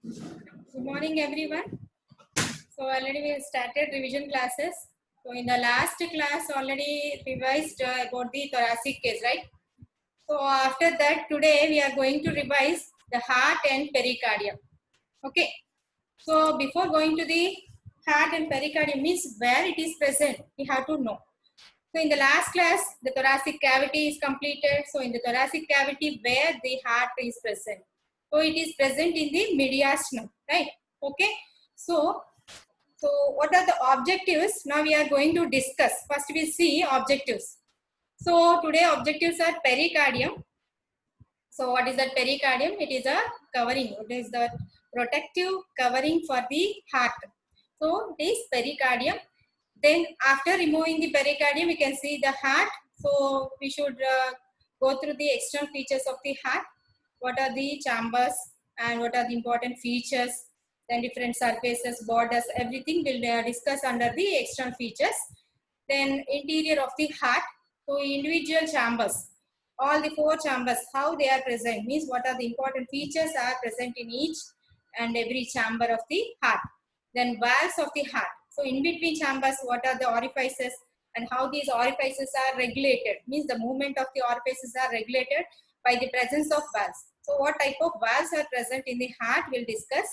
Good morning, everyone. So already we started revision classes. So in the last class already revised about the thoracic case, right? So after that today we are going to revise the heart and pericardium. Okay. So before going to the heart and pericardium means where it is present, we have to know. So in the last class, the thoracic cavity is completed. So in the thoracic cavity where the heart is present. So it is present in the mediastinum, right? Okay. So what are the objectives? Now we are going to discuss. First we see objectives. So today objectives are pericardium. So what is that pericardium? It is a covering. It is the protective covering for the heart. So it is pericardium. Then after removing the pericardium, we can see the heart. So we should go through the external features of the heart. What are the chambers and what are the important features? Then different surfaces, borders, everything will discuss under the external features. Then interior of the heart. So individual chambers, all the four chambers, how they are present means what are the important features are present in each and every chamber of the heart. Then valves of the heart. So in between chambers, what are the orifices and how these orifices are regulated means the movement of the orifices are regulated by the presence of valves. So what type of valves are present in the heart we'll discuss.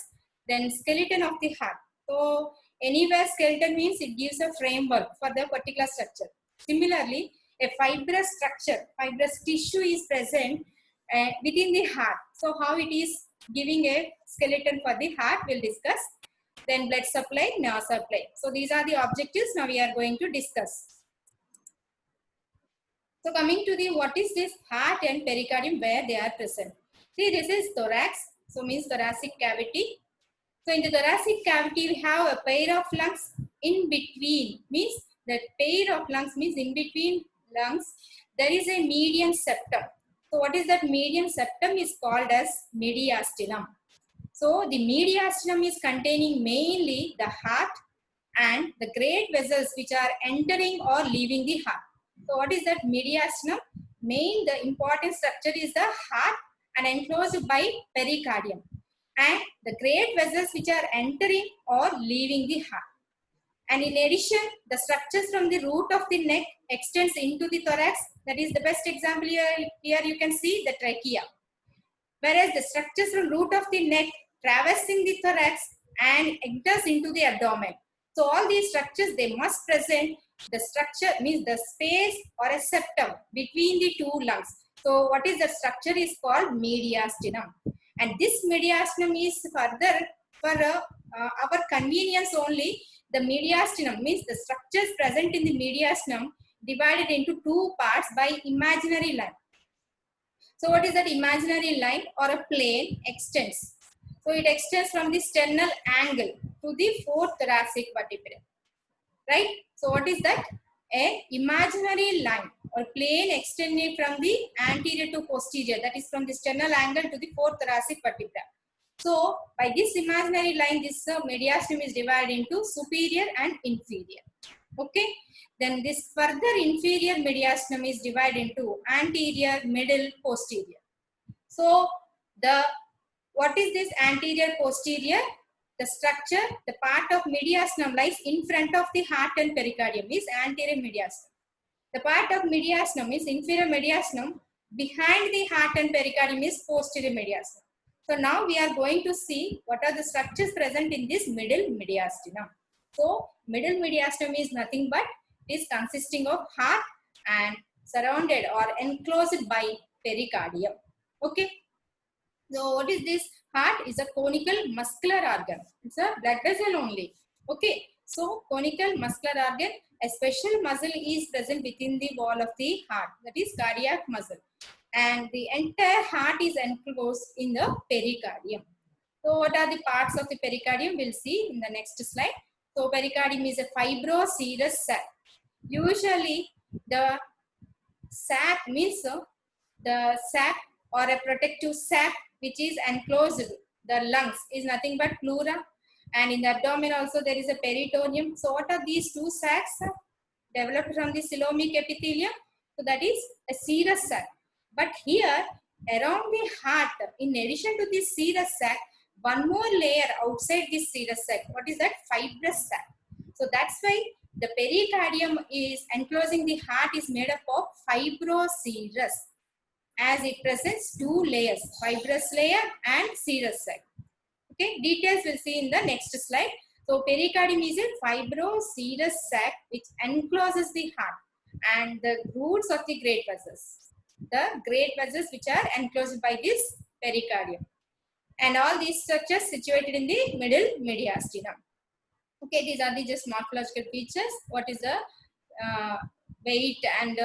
Then skeleton of the heart. So anywhere skeleton means it gives a framework for the particular structure. Similarly, a fibrous structure, fibrous tissue is present within the heart. So how it is giving a skeleton for the heart we'll discuss. Then blood supply, nerve supply. So these are the objectives now we are going to discuss. So coming to the what is this heart and pericardium where they are present. See, this is thorax. So means thoracic cavity. So in the thoracic cavity we have a pair of lungs in between. Means that pair of lungs means in between lungs there is a median septum. So what is that median septum is called as mediastinum. So the mediastinum is containing mainly the heart and the great vessels which are entering or leaving the heart. So what is that mediastinum? The important structure is the heart and enclosed by pericardium. And the great vessels which are entering or leaving the heart. And in addition, the structures from the root of the neck extends into the thorax. That is the best example here you can see the trachea. Whereas the structures from root of the neck traversing the thorax and enters into the abdomen. So all these structures, they must present the structure means the space or a septum between the two lungs. So what is the structure is called mediastinum. And this mediastinum is further for our convenience only. The mediastinum means the structures present in the mediastinum divided into two parts by imaginary line. So what is that imaginary line or a plane extends? So it extends from the sternal angle to the fourth thoracic vertebra, right? So what is that? A imaginary line or plane extending from the anterior to posterior, that is from the sternal angle to the fourth thoracic vertebra. So by this imaginary line, this mediastinum is divided into superior and inferior. Okay. Then this further inferior mediastinum is divided into anterior, middle, posterior. So what is this anterior, posterior? The structure, the part of mediastinum lies in front of the heart and pericardium is anterior mediastinum. The part of mediastinum is inferior mediastinum. Behind the heart and pericardium is posterior mediastinum. So now we are going to see what are the structures present in this middle mediastinum. So middle mediastinum is nothing but is consisting of heart and surrounded or enclosed by pericardium. Okay. So what is this? Heart is a conical muscular organ. It's a blood vessel only. Okay. So conical muscular organ, a special muscle is present within the wall of the heart. That is cardiac muscle. And the entire heart is enclosed in the pericardium. So what are the parts of the pericardium? We'll see in the next slide. So pericardium is a fibroserous sac. Usually the sac means the sac or a protective sac which is enclosed the lungs is nothing but pleura, and in the abdomen also there is a peritoneum. So what are these two sacs? Developed from the coelomic epithelium. So that is a serous sac. But here around the heart, in addition to this serous sac, one more layer outside this serous sac. What is that? Fibrous sac. So that's why the pericardium is enclosing the heart is made up of fibroserous, as it presents two layers, fibrous layer and serous sac. Okay, details we'll see in the next slide. So pericardium is a fibroserous sac which encloses the heart and the roots of the great vessels. The great vessels which are enclosed by this pericardium. And all these structures situated in the middle mediastinum. Okay, these are the just morphological features. What is the weight and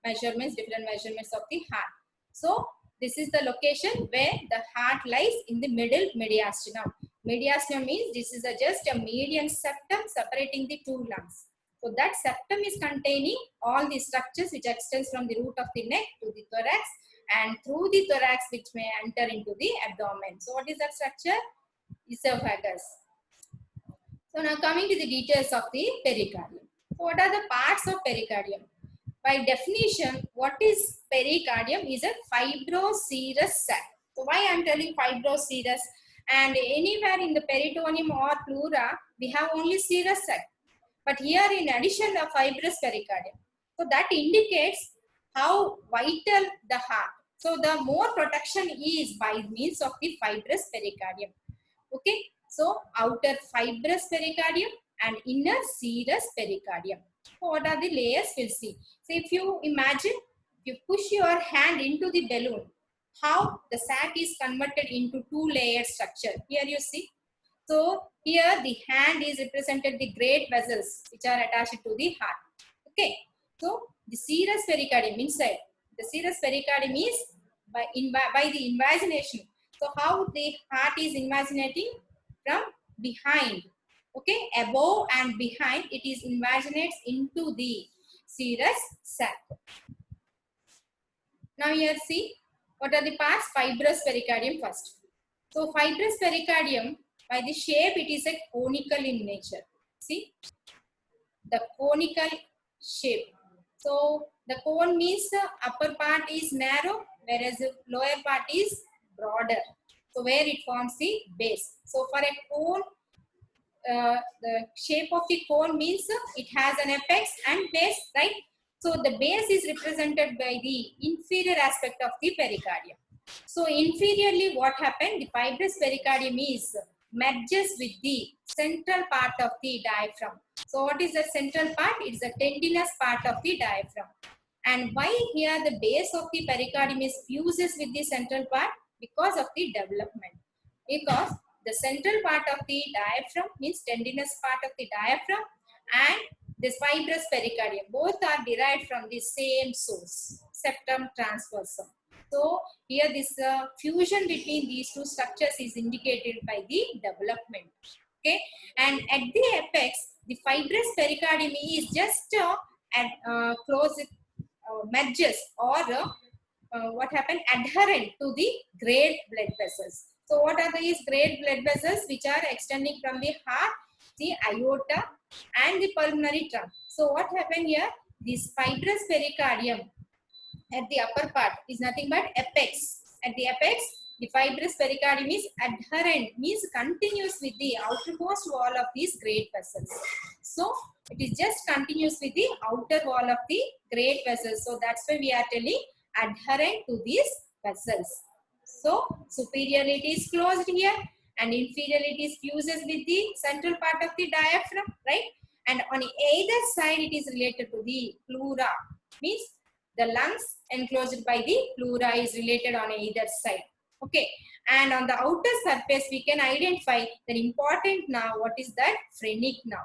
measurements, different measurements of the heart. So this is the location where the heart lies in the middle mediastinum. Mediastinum means this is just a median septum separating the two lungs. So that septum is containing all the structures which extends from the root of the neck to the thorax and through the thorax which may enter into the abdomen. So what is that structure? Esophagus. So now coming to the details of the pericardium. So what are the parts of pericardium? By definition, what is pericardium is a fibroserous sac. So why I am telling fibroserous? And anywhere in the peritoneum or pleura, we have only serous sac. But here in addition, the fibrous pericardium. So that indicates how vital the heart. So the more protection is by means of the fibrous pericardium. Okay. So outer fibrous pericardium and inner serous pericardium. So what are the layers? We'll see. So if you imagine, you push your hand into the balloon, how the sac is converted into two layer structure. Here you see. So here the hand is represented the great vessels which are attached to the heart. Okay. So the serous pericardium inside. The serous pericardium is by the invagination. So how the heart is invaginating? From behind. Okay. Above and behind it is invaginates into the serous sac. Now here see what are the parts? Fibrous pericardium first. So fibrous pericardium, by the shape it is a conical in nature. See the conical shape. So the cone means the upper part is narrow whereas the lower part is broader. So where it forms the base. So for a cone, the shape of the cone means it has an apex and base, right? So the base is represented by the inferior aspect of the pericardium. So inferiorly what happened? The fibrous pericardium is merges with the central part of the diaphragm. So what is the central part? It's the tendinous part of the diaphragm. And why here the base of the pericardium is fuses with the central part? Because of the development. Because the central part of the diaphragm means tendinous part of the diaphragm and this fibrous pericardium, both are derived from the same source, septum transversum. So here this fusion between these two structures is indicated by the development. Okay, and at the apex, the fibrous pericardium is just merges or what happened? Adherent to the great blood vessels. So what are these great blood vessels which are extending from the heart, the aorta and the pulmonary trunk? So what happened here? This fibrous pericardium at the upper part is nothing but apex. At the apex, the fibrous pericardium is adherent, means continuous with the outermost wall of these great vessels. So it is just continuous with the outer wall of the great vessels. So that's why we are telling adherent to these vessels. So superiorly it is closed here and inferiorly it is fuses with the central part of the diaphragm, right? And on either side it is related to the pleura, means the lungs enclosed by the pleura is related on either side. Okay, and on the outer surface we can identify the important nerve. What is that? Phrenic nerve.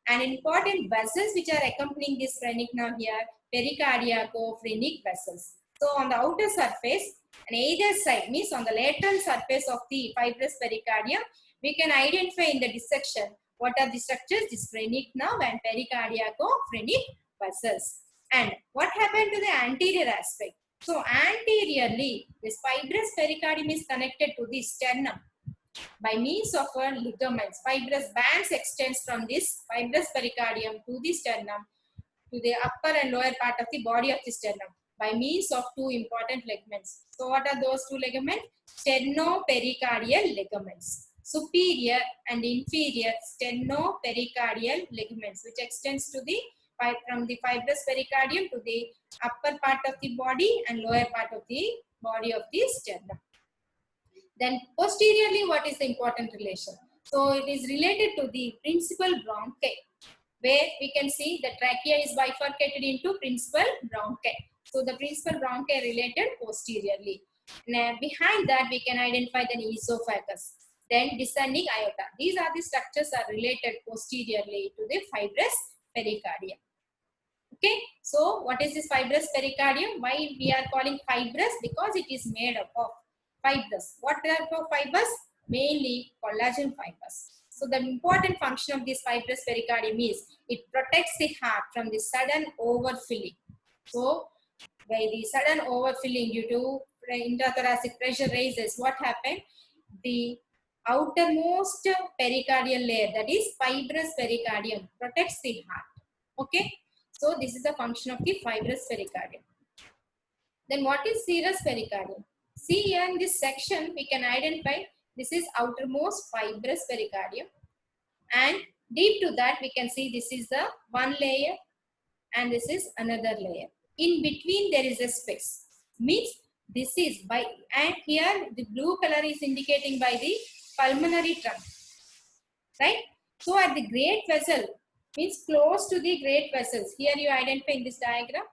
And important vessels which are accompanying this phrenic nerve here, pericardiaco-phrenic vessels. So on the outer surface and either side, means on the lateral surface of the fibrous pericardium, we can identify in the dissection what are the structures, this phrenic nerve and pericardiaco-phrenic vessels. And what happened to the anterior aspect? So anteriorly, this fibrous pericardium is connected to the sternum by means of ligaments. Fibrous bands extends from this fibrous pericardium to the sternum, to the upper and lower part of the body of the sternum. by means of two important ligaments. So what are those two ligaments? Sternopericardial ligaments. Superior and inferior sternopericardial ligaments, which extends to the from the fibrous pericardium to the upper part of the body and lower part of the body of the sternum. Then posteriorly, what is the important relation? So it is related to the principal bronchi, where we can see the trachea is bifurcated into principal bronchi. So the principal bronchi related posteriorly. Now behind that we can identify the esophagus. Then descending aorta. These are the structures are related posteriorly to the fibrous pericardium. Okay, so what is this fibrous pericardium? Why we are calling fibrous? Because it is made up of fibers. What type of fibers? Mainly collagen fibers. So the important function of this fibrous pericardium is it protects the heart from the sudden overfilling. So by the sudden overfilling due to intrathoracic pressure raises, what happened? The outermost pericardial layer, that is fibrous pericardium, protects the heart. Okay, so this is the function of the fibrous pericardium. Then what is serous pericardium? See here in this section we can identify this is outermost fibrous pericardium, and deep to that we can see this is the one layer and this is another layer. In between there is a space. Means this is by, and here the blue color is indicating by the pulmonary trunk, right? So at the great vessel, means close to the great vessels, here you identify in this diagram.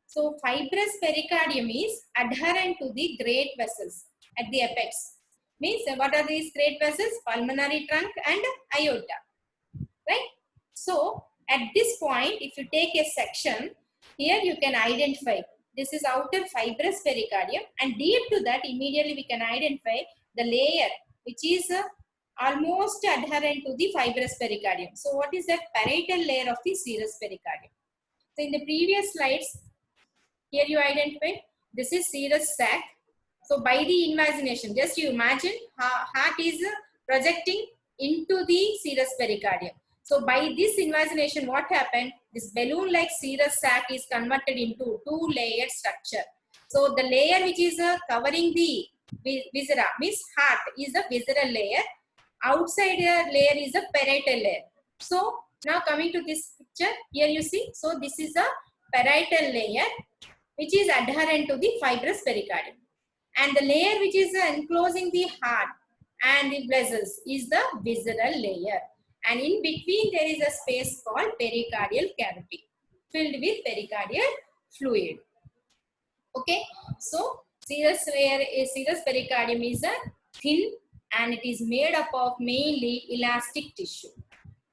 So fibrous pericardium is adherent to the great vessels at the apex. Means what are these great vessels? Pulmonary trunk and aorta, right? So at this point, if you take a section, here you can identify this is outer fibrous pericardium, and deep to that immediately we can identify the layer which is almost adherent to the fibrous pericardium. So what is that? Parietal layer of the serous pericardium. So in the previous slides, here you identify this is serous sac. So by the imagination, just you imagine heart is projecting into the serous pericardium. So by this imagination, what happened? This balloon-like serous sac is converted into two-layered structure. So the layer which is covering the viscera, means heart, is the visceral layer. Outside layer is the parietal layer. So now coming to this picture, here you see. So this is a parietal layer which is adherent to the fibrous pericardium. And the layer which is enclosing the heart and the vessels is the visceral layer. And in between there is a space called pericardial cavity filled with pericardial fluid. Okay, so serous layer, serous pericardium is a thin and it is made up of mainly elastic tissue.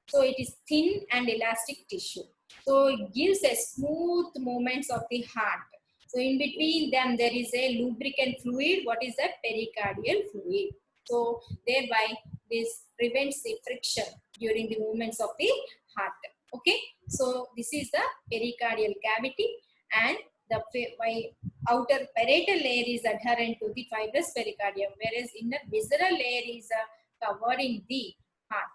So it is thin and elastic tissue. So it gives a smooth movements of the heart. So in between them there is a lubricant fluid. What is that? Pericardial fluid. So thereby this prevents the friction during the movements of the heart. Okay, so this is the pericardial cavity, and the outer parietal layer is adherent to the fibrous pericardium, whereas inner visceral layer is covering the heart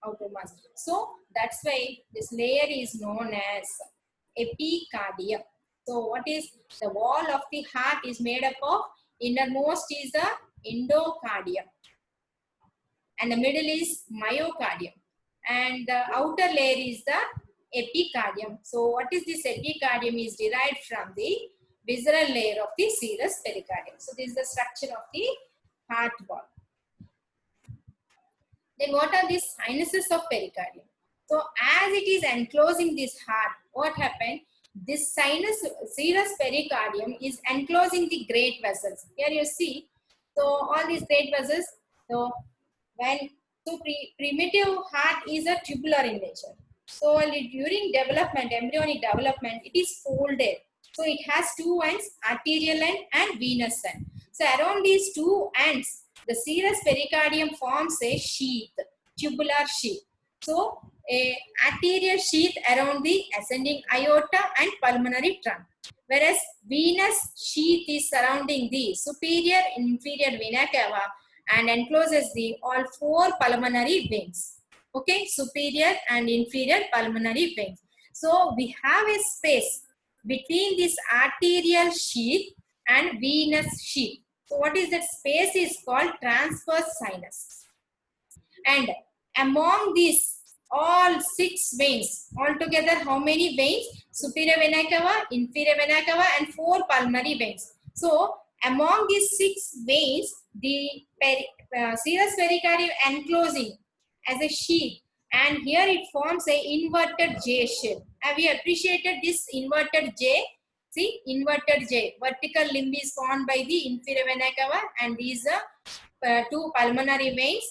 outermost. So that's why this layer is known as epicardium. So what is the wall of the heart is made up of? Innermost is the endocardium and the middle is myocardium, and the outer layer is the epicardium. So what is this epicardium is derived from the visceral layer of the serous pericardium. So this is the structure of the heart wall. Then what are these sinuses of pericardium? So as it is enclosing this heart, what happened? This serous pericardium is enclosing the great vessels. Here you see, so all these great vessels. So primitive heart is a tubular in nature. So during development, embryonic development, it is folded. So it has two ends, arterial end and venous end. So around these two ends, the serous pericardium forms a sheath, tubular sheath. So a arterial sheath around the ascending aorta and pulmonary trunk, whereas venous sheath is surrounding the superior and inferior vena cava and encloses the all four pulmonary veins. Okay, superior and inferior pulmonary veins. So we have a space between this arterial sheath and venous sheath. So what is that space is called transverse sinus. And among these all 6 veins, altogether how many veins? Superior vena cava, inferior vena cava and 4 pulmonary veins. So among these 6 veins, the serous pericardium enclosing as a sheath, and here it forms a inverted J shape. Have you appreciated this inverted J? See, inverted J. Vertical limb is formed by the inferior vena cava, and these are 2 pulmonary veins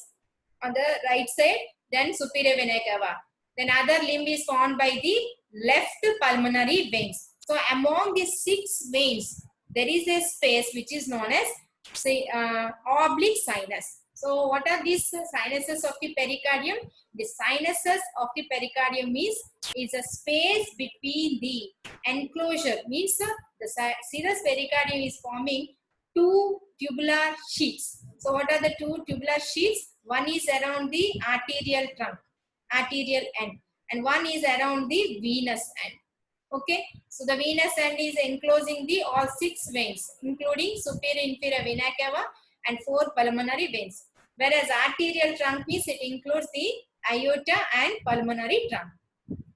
on the right side, then superior vena cava. Then other limb is formed by the left pulmonary veins. So among these 6 veins, there is a space which is known as oblique sinus. So what are these sinuses of the pericardium? The sinuses of the pericardium is a space between the enclosure, means the serous pericardium is forming 2 tubular sheaths. So what are the 2 tubular sheaths? One is around the arterial trunk, arterial end, and one is around the venous end. Okay, so the venous end is enclosing the all 6 veins, including superior inferior vena cava and 4 pulmonary veins. Whereas arterial trunk means it includes the aorta and pulmonary trunk,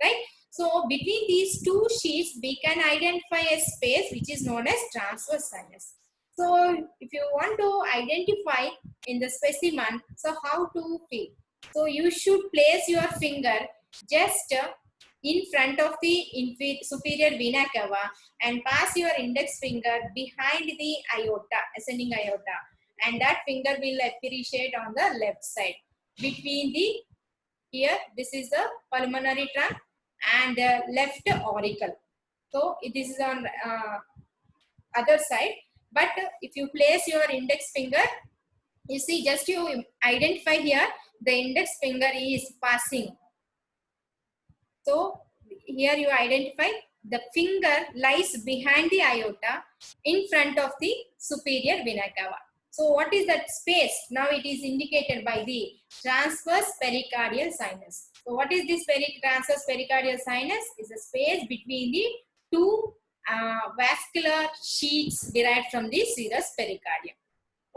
right? So between these 2 sheaths, we can identify a space which is known as transverse sinus. So if you want to identify in the specimen, so how to feel? So you should place your finger just in front of the superior vena cava and pass your index finger behind the aorta, ascending aorta, and that finger will appreciate on the left side between the, here this is the pulmonary trunk and the left auricle. So this is on other side, but if you place your index finger, you see, just you identify here, the index finger is passing. So here you identify the finger lies behind the aorta in front of the superior vena cava. So what is that space? Now it is indicated by the transverse pericardial sinus. So what is this transverse pericardial sinus? Is a space between the 2 vascular sheaths derived from the serous pericardium.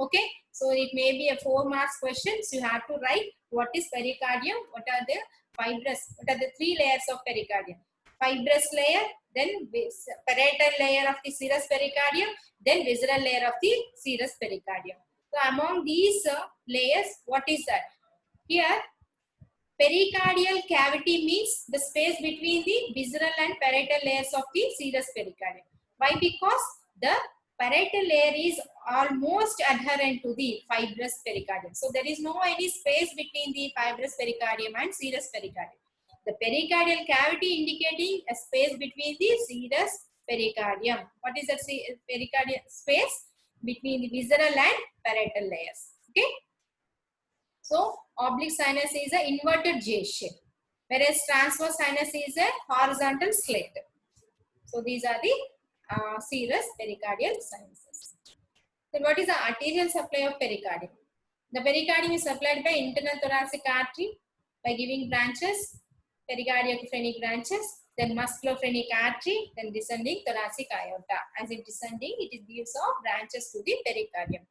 Okay, so it may be a 4 marks questions. You have to write what is pericardium, what are the fibrous, what are the 3 layers of pericardium. Fibrous layer, then parietal layer of the serous pericardium, then visceral layer of the serous pericardium. So among these layers, what is that? Here, pericardial cavity means the space between the visceral and parietal layers of the serous pericardium. Why? Because the parietal layer is almost adherent to the fibrous pericardium. So there is no any space between the fibrous pericardium and serous pericardium. The pericardial cavity indicating a space between the serous pericardium. What is that pericardial space? Between the visceral and parietal layers. Okay. So oblique sinus is an inverted J shape, whereas transverse sinus is a horizontal slit. So these are the serous pericardial sinuses. Then what is the arterial supply of pericardium? The pericardium is supplied by internal thoracic artery by giving branches, pericardiophrenic branches, then musculophrenic artery, then descending thoracic aorta. As it descending, it gives off branches to the pericardium.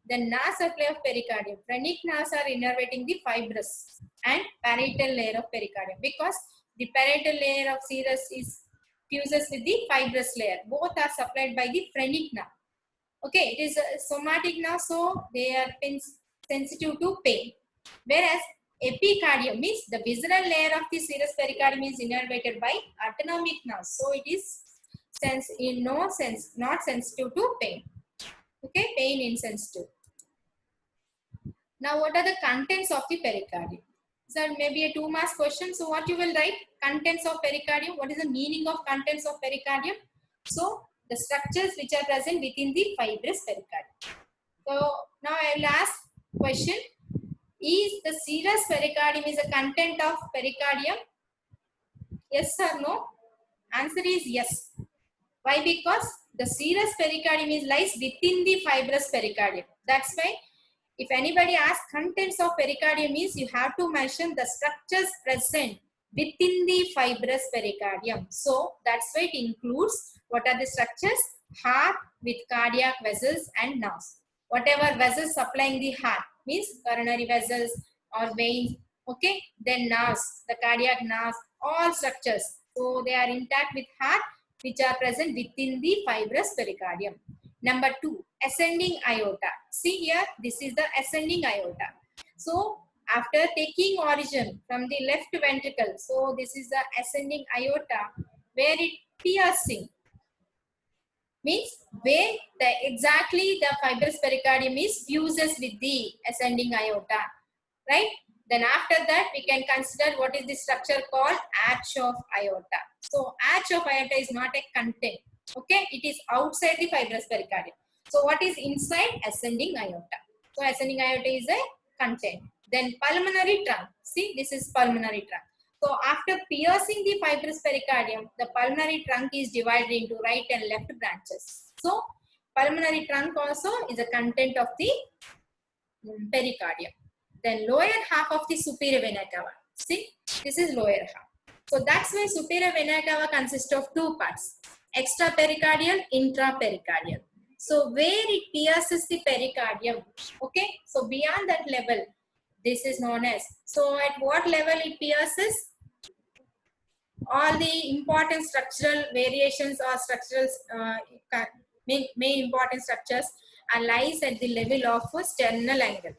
The nerve supply of pericardium. Phrenic nerves are innervating the fibrous and parietal layer of pericardium, because the parietal layer of serous is fuses with the fibrous layer. Both are supplied by the phrenic nerve. Okay, it is a somatic nerve, so they are sensitive to pain. Whereas epicardium means the visceral layer of the serous pericardium is innervated by autonomic nerve, so it is not sensitive to pain. Okay, pain insensitive. Now, what are the contents of the pericardium? So maybe a 2 marks question. So what you will write? Contents of pericardium. What is the meaning of contents of pericardium? So the structures which are present within the fibrous pericardium. So now I will ask question: is the serous pericardium is a content of pericardium? Yes or no? Answer is yes. Why? Because the serous pericardium lies within the fibrous pericardium. That's why if anybody asks contents of pericardium, you have to mention the structures present within the fibrous pericardium. So that's why it includes what are the structures? Heart with cardiac vessels and nerves. Whatever vessels supplying the heart means coronary vessels or veins. Okay, then nerves, the cardiac nerves, all structures. So they are intact with heart, which are present within the fibrous pericardium. Number 2, ascending aorta. See here, this is the ascending aorta. So after taking origin from the left ventricle, so this is the ascending aorta where it piercing, means where the exactly the fibrous pericardium is fuses with the ascending aorta, right? Then after that we can consider what is the structure called arch of aorta. So arch of aorta is not a content, okay? It is outside the fibrous pericardium. So what is inside? Ascending aorta. So ascending aorta is a content. Then pulmonary trunk. See, this is pulmonary trunk. So after piercing the fibrous pericardium, the pulmonary trunk is divided into right and left branches. So pulmonary trunk also is a content of the pericardium. Then lower half of the superior vena cava. See, this is lower half. So that's why superior vena cava consists of two parts: extrapericardial, intrapericardial. So where it pierces the pericardium, okay? So beyond that level, this is known as. So at what level it pierces? All the important structural variations or structural main important structures are lies at the level of a sternal angle.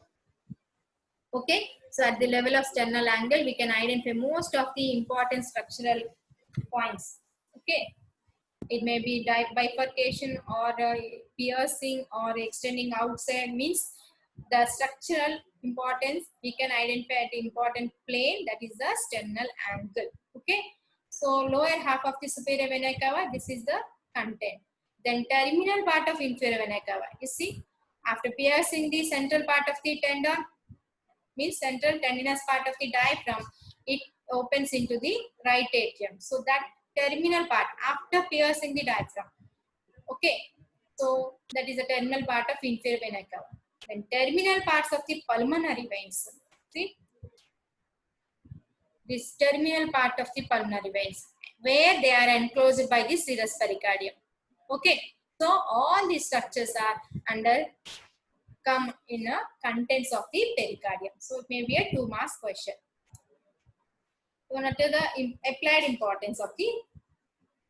Okay, so at the level of sternal angle, we can identify most of the important structural points. Okay, it may be bifurcation or piercing or extending outside, means the structural importance we can identify at the important plane, that is the sternal angle. Okay, so lower half of the superior vena cava, this is the content. Then terminal part of inferior vena cava. You see, after piercing the central part of the tendon, means central tendinous part of the diaphragm, it opens into the right atrium. So that terminal part after piercing the diaphragm. Okay, so that is the terminal part of inferior vena cava. Then terminal parts of the pulmonary veins. See, this terminal part of the pulmonary veins where they are enclosed by the serous pericardium. Okay, so all these structures are under come in a contents of the pericardium. So it may be a 2 marks question. So now to the applied importance of the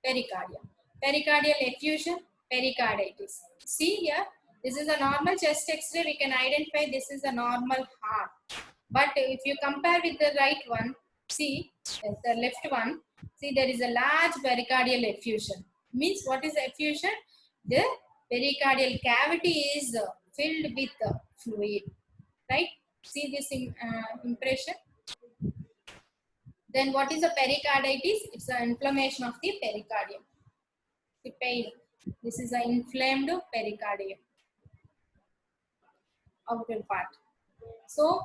pericardium. Pericardial effusion, pericarditis. See here, this is a normal chest X-ray. We can identify this is a normal heart. But if you compare with the right one, see the left one, see there is a large pericardial effusion. Means what is effusion? The pericardial cavity is filled with fluid, right? See this impression. Then what is a pericarditis? It's an inflammation of the pericardium. The pain. This is an inflamed pericardium, outer part. So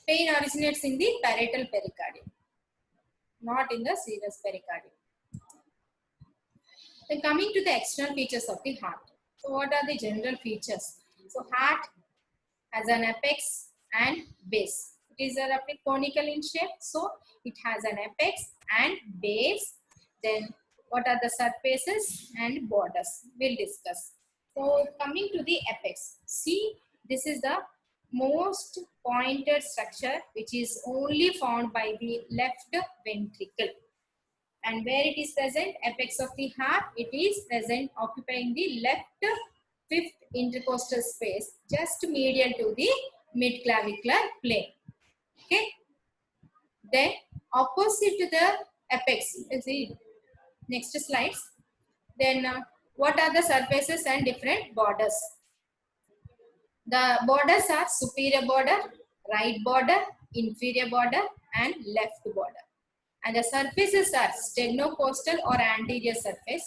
pain originates in the parietal pericardium, not in the serous pericardium. Then coming to the external features of the heart. So what are the general features? So heart has an apex and base. It is a roughly conical in shape. So it has an apex and base. Then what are the surfaces and borders? We'll discuss. So coming to the apex. See, this is the most pointed structure which is only found by the left ventricle. And where it is present, apex of the heart, it is present occupying the left fifth intercostal space, just medial to the mid-clavicular plane. Okay. Then opposite to the apex, see next slides. Then what are the surfaces and different borders? The borders are superior border, right border, inferior border, and left border. And the surfaces are sternocostal or anterior surface,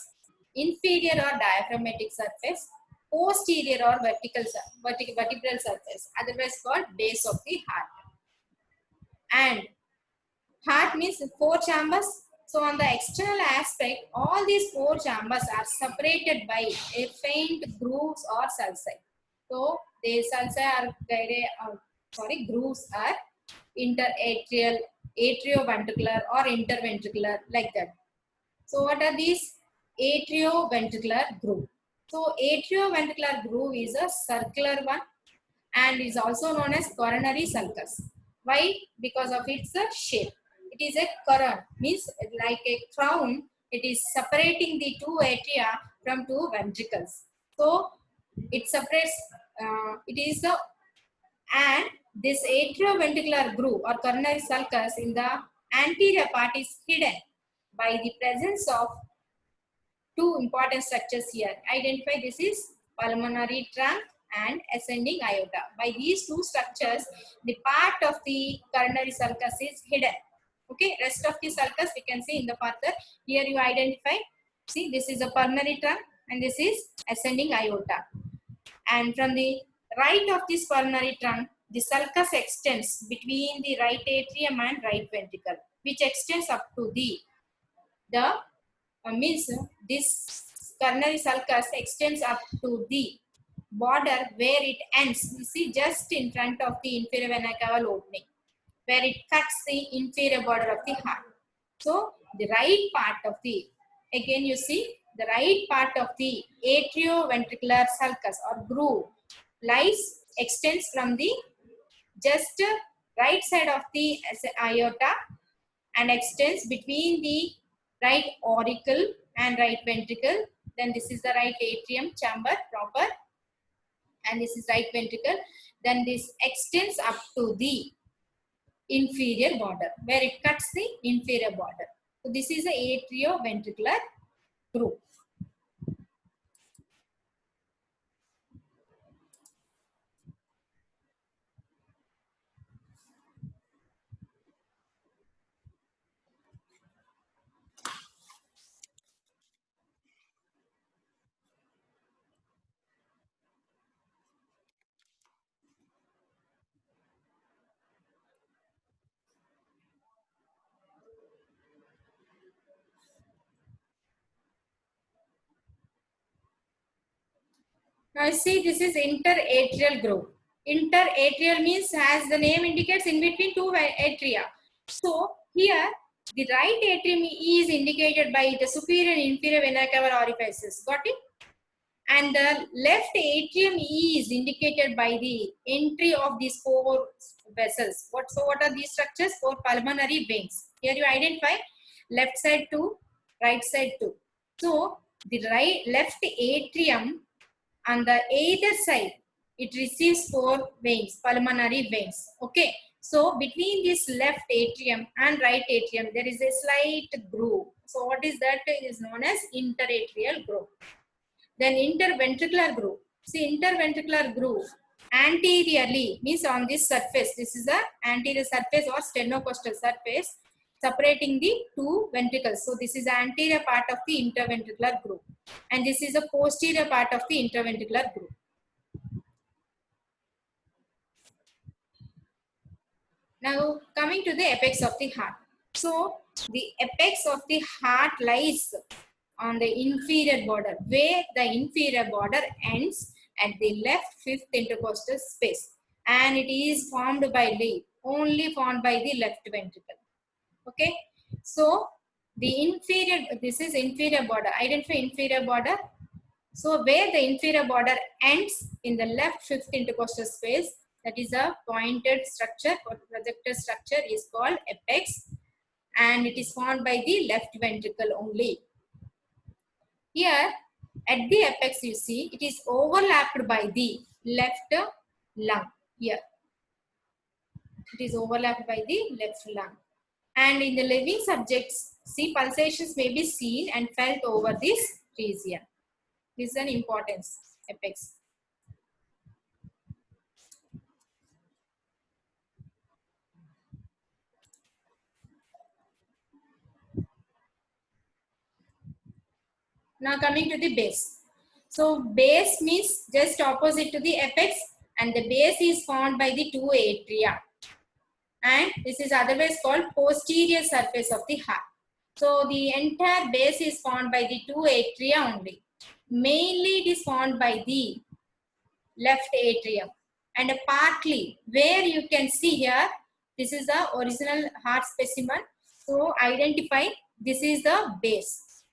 inferior or diaphragmatic surface, posterior or vertebral surface, otherwise called base of the heart. And heart means 4 chambers. So on the external aspect, all these 4 chambers are separated by a faint grooves or sulci. So the sulci are grooves are interatrial atrioventricular or interventricular, like that. So what are these? Atrioventricular groove. So atrioventricular groove is a circular one and is also known as coronary sulcus. Why? Because of its shape. It is a coron, means like a crown. It is separating the two atria from two ventricles. So it separates, it is a, and this atrioventricular groove or coronary sulcus in the anterior part is hidden by the presence of two important structures here. Identify, this is pulmonary trunk and ascending aorta. By these two structures, the part of the coronary sulcus is hidden. Okay, rest of the sulcus we can see in the further. Here you identify, see this is a pulmonary trunk and this is ascending aorta. And from the right of this pulmonary trunk, the sulcus extends between the right atrium and right ventricle, which extends up to the means this coronary sulcus extends up to the border where it ends. You see, just in front of the inferior vena cava opening, where it cuts the inferior border of the heart. So the right part of the, again you see, the right part of the atrioventricular sulcus or groove lies, extends from the just right side of the aorta and extends between the right auricle and right ventricle. Then this is the right atrium chamber proper and this is right ventricle. Then this extends up to the inferior border where it cuts the inferior border. So this is the atrioventricular groove. Now see, this is interatrial groove. Interatrial means, as the name indicates, in between two atria. So here the right atrium is indicated by the superior and inferior vena cava orifices. Got it? And the left atrium is indicated by the entry of these four vessels. So what are these structures? Four pulmonary veins. Here you identify left side 2, right side 2. So the left atrium on the either side, it receives four veins, pulmonary veins. Okay. So between this left atrium and right atrium, there is a slight groove. So what is that? It is known as interatrial groove. Then interventricular groove. See, interventricular groove anteriorly means on this surface. This is the anterior surface or sternocostal surface separating the two ventricles. So this is the anterior part of the interventricular groove. And this is the posterior part of the interventricular groove. Now coming to the apex of the heart. So the apex of the heart lies on the inferior border, where the inferior border ends at the left fifth intercostal space, and it is formed by only formed by the left ventricle. Okay, so the inferior, this is inferior border. Identify inferior border. So where the inferior border ends in the left fifth intercostal space, that is a pointed structure or projected structure, is called apex, and it is formed by the left ventricle only. Here at the apex, you see it is overlapped by the left lung. Here it is overlapped by the left lung, and in the living subjects, see, pulsations may be seen and felt over this region. This is an importance, apex. Now coming to the base. So base means just opposite to the apex, and the base is formed by the two atria. And this is otherwise called posterior surface of the heart. So the entire base is formed by the two atria only. Mainly it is formed by the left atrium, and partly where you can see here This is the original heart specimen. So identify this is the base.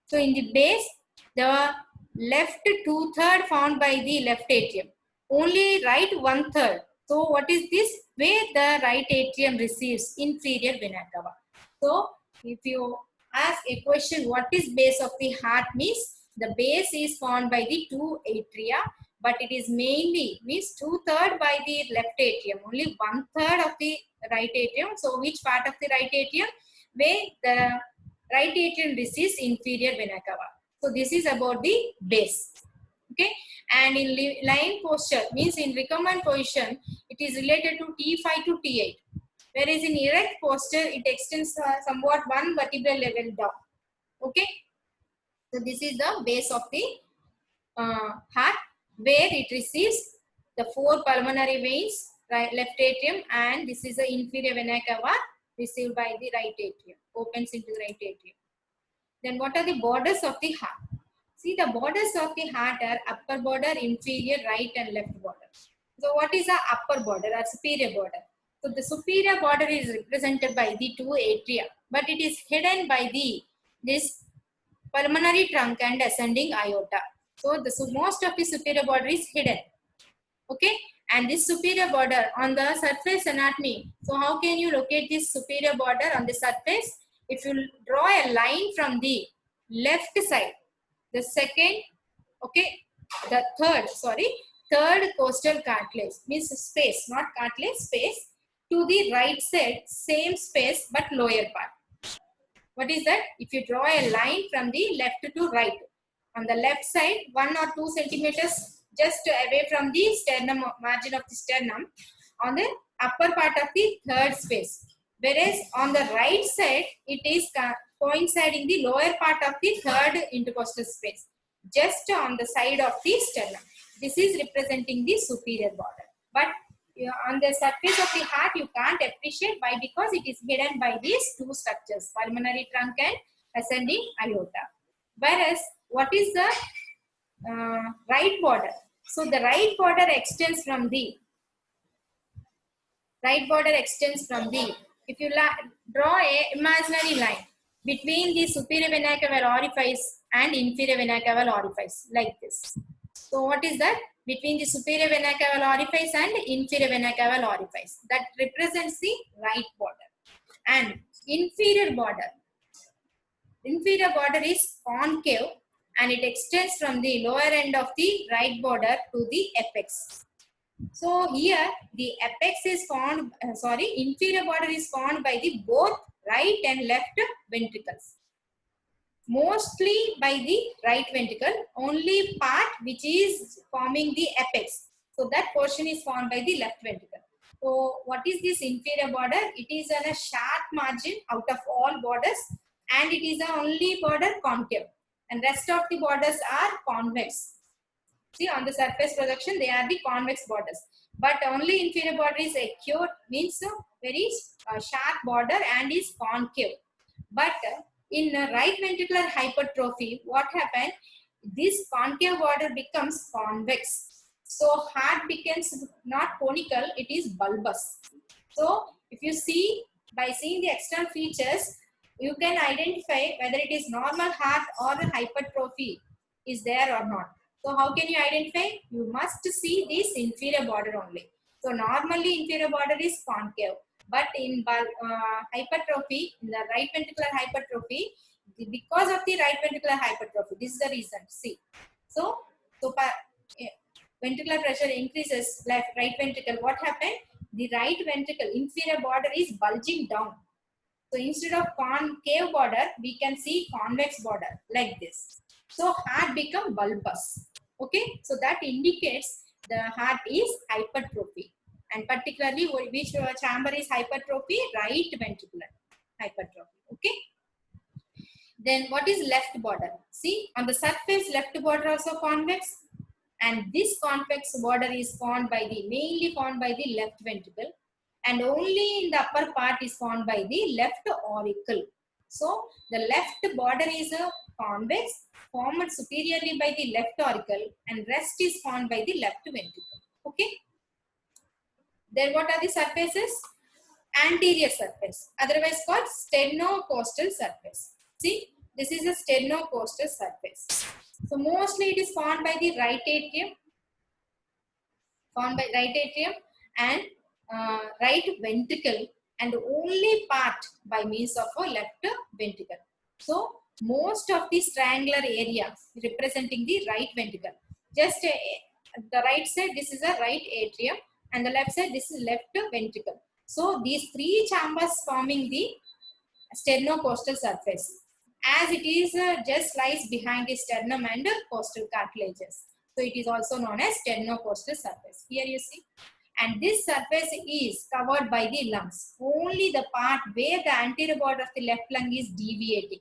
So in the base, the left 2/3 found by the left atrium. Only right 1/3. So what is this? Where the right atrium receives inferior vena cava. So if you ask a question, what is base of the heart means? The base is found by the two atria, but it is mainly means 2/3 by the left atrium. Only 1/3 of the right atrium. So which part of the right atrium? Where the right atrium receives inferior vena cava. So this is about the base. Okay, and in lying posture means in recumbent position, it is related to T5 to T8. Whereas in erect posture, it extends somewhat one vertebral level down. Okay, so this is the base of the heart, where it receives the four pulmonary veins, right, left atrium, and this is the inferior vena cava received by the right atrium, opens into the right atrium. Then what are the borders of the heart? See, the borders of the heart are upper border, inferior, right and left border. So what is the upper border or superior border? So the superior border is represented by the two atria, but it is hidden by this pulmonary trunk and ascending aorta. So most of the superior border is hidden. Okay, and this superior border on the surface anatomy. So how can you locate this superior border on the surface? If you draw a line from the left side, the second, okay, the third costal cartilage means space, not cartilage, space, to the right side, same space but lower part. What is that? If you draw a line from the left to right, on the left side 1 or 2 centimeters just away from the sternum, margin of the sternum, on the upper part of the third space, whereas on the right side it is coinciding the lower part of the third intercostal space, just on the side of the sternum. This is representing the superior border, but on the surface of the heart you can't appreciate. Why? Because it is hidden by these two structures, pulmonary trunk and ascending aorta. Whereas what is the right border? So the right border extends from the if you draw a imaginary line between the superior vena cava orifice and inferior vena cava orifice, like this. So what is that? Between the superior vena cava orifice and inferior vena cava orifice, that represents the right border. And inferior border is concave and it extends from the lower end of the right border to the apex. So here the apex is formed, inferior border is formed by the both right and left ventricles. Mostly by the right ventricle, only part which is forming the apex. So that portion is formed by the left ventricle. So what is this inferior border? It is on a sharp margin out of all borders, and it is the only border concave, and rest of the borders are convex. See, on the surface projection, they are the convex borders. But only inferior border is acute, means very sharp border and is concave. But in right ventricular hypertrophy, what happened? This concave border becomes convex. So heart becomes not conical, it is bulbous. So if you see, by seeing the external features, you can identify whether it is normal heart or hypertrophy is there or not. So how can you identify? You must see this inferior border only. So normally inferior border is concave, but in hypertrophy, in the right ventricular hypertrophy, because of the right ventricular hypertrophy, this is the reason. See, so ventricular pressure increases, left right ventricle. What happened? The right ventricle inferior border is bulging down. So instead of concave border, we can see convex border like this. So heart become bulbous. Okay, so that indicates the heart is hypertrophy, and particularly which chamber is hypertrophy? Right ventricular hypertrophy. Okay. Then what is left border? See, on the surface left border also convex, and this convex border is mainly formed by the left ventricle, and only in the upper part is formed by the left auricle. So the left border is a convex, formed superiorly by the left auricle, and rest is formed by the left ventricle. Okay. Then what are the surfaces? anterior surface, otherwise called sternocostal surface. See, this is a sternocostal surface. So mostly it is formed by the right atrium, and right ventricle, and only part by means of a left ventricle. So most of this triangular area representing the right ventricle. Just the right side, this is a right atrium, and the left side, this is left ventricle. So these three chambers forming the sternocostal surface, as it is just lies behind the sternum and costal cartilages. So it is also known as sternocostal surface. Here you see. And this surface is covered by the lungs. Only the part where the anterior border of the left lung is deviating.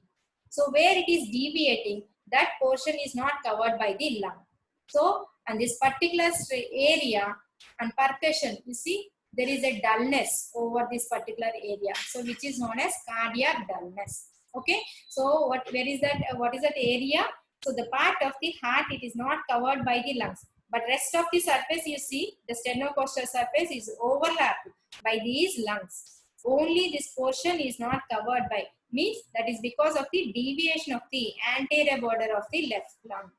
So where it is deviating, that portion is not covered by the lung. So, and this particular area and percussion, you see, there is a dullness over this particular area. So which is known as cardiac dullness. Okay. So where is that? What is that area? So the part of the heart, it is not covered by the lungs. But rest of the surface, you see, the sternocostal surface is overlapped by these lungs. Only this portion is not covered by, means that is because of the deviation of the anterior border of the left lung.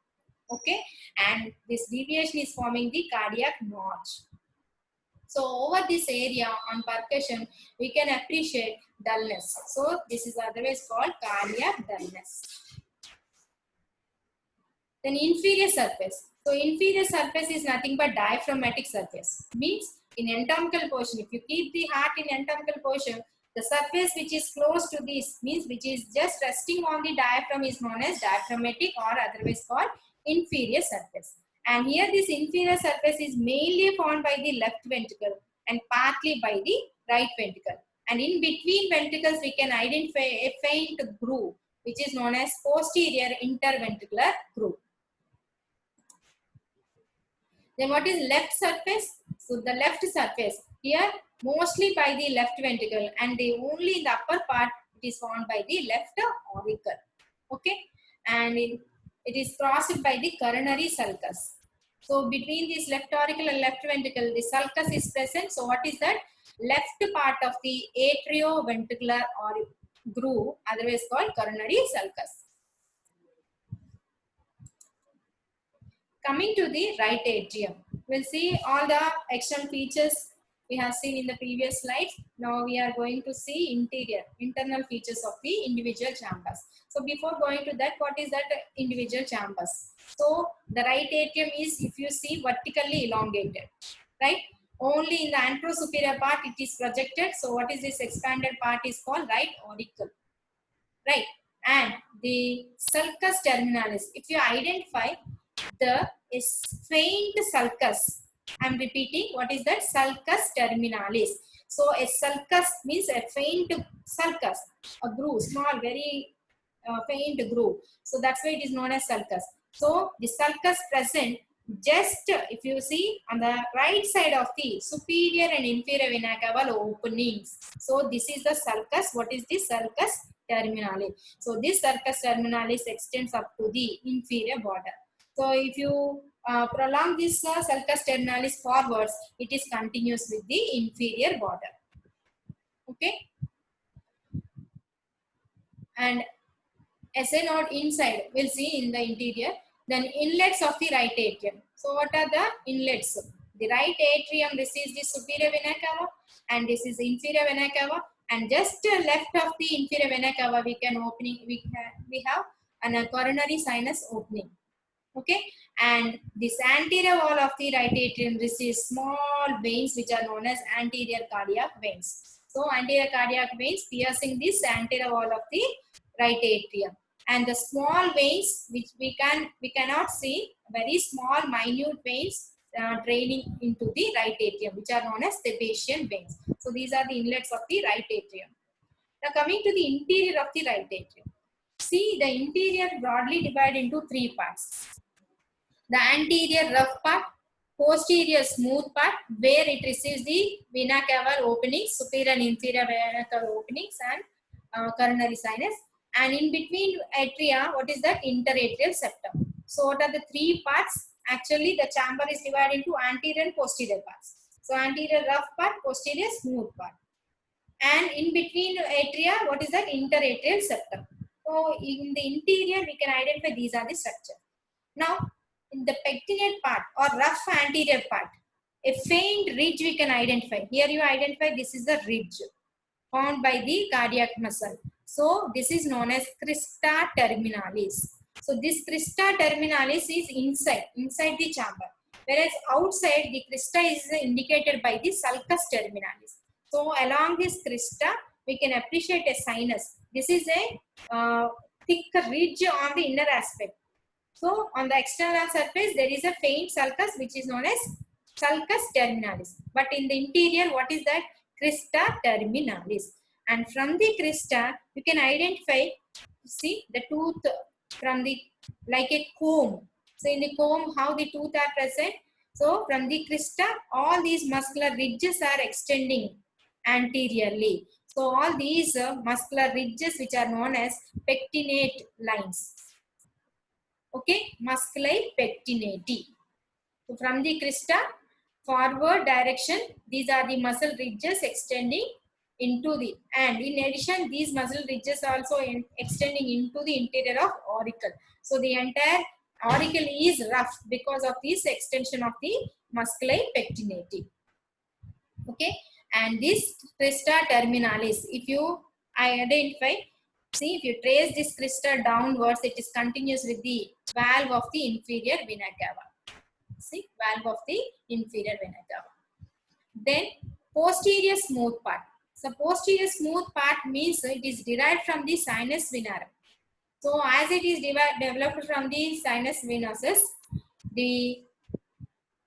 Okay, and this deviation is forming the cardiac notch. So over this area on percussion, we can appreciate dullness. So this is otherwise called cardiac dullness. Then inferior surface. So inferior surface is nothing but diaphragmatic surface. Means in anatomical portion, if you keep the heart in anatomical portion, the surface which is close to this, means which is just resting on the diaphragm, is known as diaphragmatic, or otherwise called inferior surface. And here this inferior surface is mainly formed by the left ventricle and partly by the right ventricle. And in between ventricles, we can identify a faint groove, which is known as posterior interventricular groove. Then what is left surface? So the left surface, here mostly by the left ventricle, and only in the upper part it is formed by the left auricle. Okay, and it is crossed by the coronary sulcus. So between this left auricle and left ventricle, the sulcus is present. So what is that? Left part of the atrioventricular or groove, otherwise called coronary sulcus. Coming to the right atrium, we'll see all the external features we have seen in the previous slides. Now we are going to see internal features of the individual chambers. So before going to that, what is that individual chambers? So the right atrium is, if you see, vertically elongated, right? Only in the anterosuperior part it is projected. So what is this expanded part is called right auricle, right? And the sulcus terminalis, if you identify the faint sulcus, I'm repeating, what is that? Sulcus terminalis. So a sulcus means a faint sulcus, a groove, small, very faint groove. So that's why it is known as sulcus. So the sulcus present just, if you see, on the right side of the superior and inferior vena cava openings. So this is the sulcus. What is the sulcus terminalis? So this sulcus terminalis extends up to the inferior border. So if you prolong this sulcus terminalis forwards, it is continuous with the inferior border. Okay. And as a note inside, we'll see in the interior. Then inlets of the right atrium. So what are the inlets? The right atrium receives the superior vena cava, and this is inferior vena cava. And just left of the inferior vena cava, we have a coronary sinus opening. Okay, and this anterior wall of the right atrium receives small veins which are known as anterior cardiac veins. So anterior cardiac veins piercing this anterior wall of the right atrium, and the small veins which we cannot see, very small minute veins draining into the right atrium, which are known as Sebacean veins. So these are the inlets of the right atrium. Now coming to the interior of the right atrium. See, the interior broadly divided into three parts. The anterior rough part, posterior smooth part, where it receives the vena cava openings, superior and inferior vena cava openings, and coronary sinus. And in between atria, what is that? Interatrial septum. So what are the three parts? Actually, the chamber is divided into anterior and posterior parts. So anterior rough part, posterior smooth part. And in between atria, what is that? Interatrial septum. So in the interior, we can identify these are the structure. Now, in the pectinate part or rough anterior part, a faint ridge we can identify. Here you identify this is a ridge formed by the cardiac muscle. So this is known as crista terminalis. So this crista terminalis is inside the chamber, whereas outside the crista is indicated by the sulcus terminalis. So along this crista, we can appreciate a sinus. This is a thick ridge on the inner aspect. So on the external surface, there is a faint sulcus which is known as sulcus terminalis. But in the interior, what is that? Crista terminalis. And from the crista, you can identify, see the tooth from the, like a comb. So in the comb, how the tooth are present. So from the crista, all these muscular ridges are extending anteriorly. So all these muscular ridges which are known as pectinate lines. Okay, musculi pectinati. So from the crista, forward direction, these are the muscle ridges extending into the, and in addition, these muscle ridges also extending into the interior of auricle. So the entire auricle is rough because of this extension of the musculi pectinati. Okay, and this crista terminalis, if you identify, see, if you trace this crystal downwards, it is continuous with the valve of the inferior vena cava. See, valve of the inferior vena cava. Then posterior smooth part. So posterior smooth part means it is derived from the sinus venarum. So as it is developed from the sinus venosus, the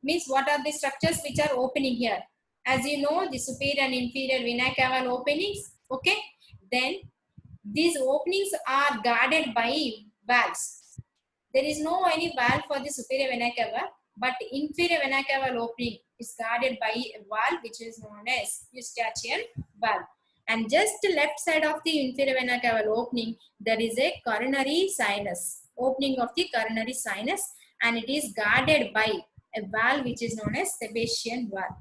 means what are the structures which are opening here? As you know, the superior and inferior vena caval openings. Okay, then these openings are guarded by valves. There is no any valve for the superior vena cava, but inferior vena caval opening is guarded by a valve which is known as Eustachian valve. And just left side of the inferior vena caval opening, there is a coronary sinus, opening of the coronary sinus, and it is guarded by a valve which is known as Sebacean valve.